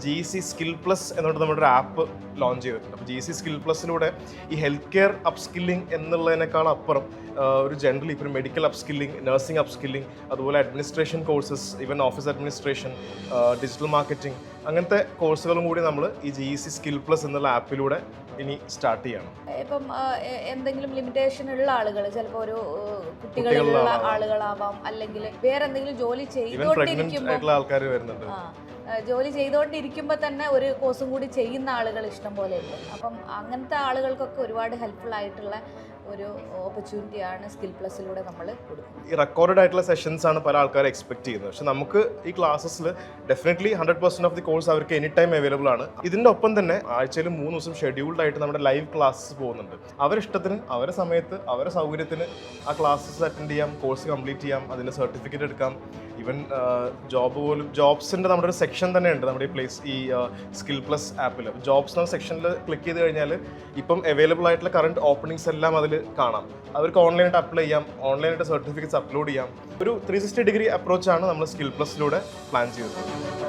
GEC skill plus എന്നിട്ട് നമ്മുടെ ഒരു ആപ്പ് ലോഞ്ച് ചെയ്തിട്ടുണ്ട്. അപ്പോൾ GEC സ്കിൽ പ്ലസിലൂടെ ഈ ഹെൽത്ത് കെയർ അപ്സ്കില്ലിംഗ് എന്നുള്ളതിനേക്കാൾ അപ്പുറം ഒരു ജനറലി ഇപ്പോൾ മെഡിക്കൽ അപ്സ്കില്ലിംഗ്, നഴ്സിംഗ് അപ്സ്കില്ലിംഗ്, അതുപോലെ administration courses, even office administration, digital marketing, അങ്ങനത്തെ കോഴ്സുകളും കൂടി നമ്മൾ ഈ GEC സ്കിൽ പ്ലസ് എന്നുള്ള ആപ്പിലൂടെ ഇനി സ്റ്റാർട്ട് ചെയ്യണം. ഇപ്പം എന്തെങ്കിലും ലിമിറ്റേഷൻ ഉള്ള ആളുകൾ, ചിലപ്പോൾ ഒരു കുട്ടികളുള്ള ആളുകളാവാം, അല്ലെങ്കിൽ വേറെ എന്തെങ്കിലും ജോലി ചെയ്തുകൊണ്ടിരിക്കുമ്പോൾ ആൾക്കാർ വരുന്നുണ്ട്. ജോലി ചെയ്തുകൊണ്ടിരിക്കുമ്പോൾ തന്നെ ഒരു കോഴ്സും കൂടി ചെയ്യുന്ന ആളുകൾ ഇഷ്ടം പോലെ ഉണ്ട്. അപ്പം അങ്ങനത്തെ ആളുകൾക്കൊക്കെ ഒരുപാട് ഹെൽപ്ഫുൾ ആയിട്ടുള്ള ഒരു ഓപ്പർച്യൂണിറ്റിയാണ് സ്കിൽ പ്ലസിലൂടെ നമ്മൾ കൊടുക്കുന്നത്. ഈ റെക്കോർഡഡ് ആയിട്ടുള്ള സെഷൻസ് ആണ് പല ആൾക്കാരും എക്സ്പെക്ട് ചെയ്യുന്നത്. പക്ഷെ നമുക്ക് ഈ ക്ലാസ്സസിൽ ഡെഫിനറ്റ്ലി 100% ഓഫ് ദി കോഴ്സ് അവർക്ക് എനി ടൈം അവൈലബിൾ ആണ്. ഇതിൻ്റെ ഒപ്പം തന്നെ ആഴ്ചയിൽ 3 ദിവസം ഷെഡ്യൂൾഡ് ആയിട്ട് നമ്മുടെ ലൈവ് ക്ലാസ്സസ് പോകുന്നുണ്ട്. അവരിഷ്ടത്തിന്, അവരുടെ സമയത്ത്, അവരുടെ സൗകര്യത്തിന് ആ ക്ലാസ്സസ് അറ്റൻഡ് ചെയ്യാം, കോഴ്സ് കംപ്ലീറ്റ് ചെയ്യാം, അതിൻ്റെ സർട്ടിഫിക്കറ്റ് എടുക്കാം. ഈവൻ ജോബ് പോലും, ജോബ്സിൻ്റെ നമ്മുടെ ഒരു സെക്ഷൻ തന്നെ ഉണ്ട് നമ്മുടെ ഈ സ്കിൽ പ്ലസ് ആപ്പിൽ. ജോബ്സ് എന്ന സെക്ഷനിൽ ക്ലിക്ക് ചെയ്ത് കഴിഞ്ഞാൽ ഇപ്പം അവൈലബിൾ ആയിട്ടുള്ള കറണ്ട് ഓപ്പണിങ്സ് എല്ലാം അതിൽ കാണാം. അവർക്ക് ഓൺലൈനായിട്ട് അപ്ലൈ ചെയ്യാം, ഓൺലൈനായിട്ട് സർട്ടിഫിക്കറ്റ്സ് അപ്ലോഡ് ചെയ്യാം. ഒരു 360 ഡിഗ്രി അപ്രോച്ചാണ് നമ്മൾ സ്കിൽ പ്ലസിലൂടെ പ്ലാൻ ചെയ്തത്.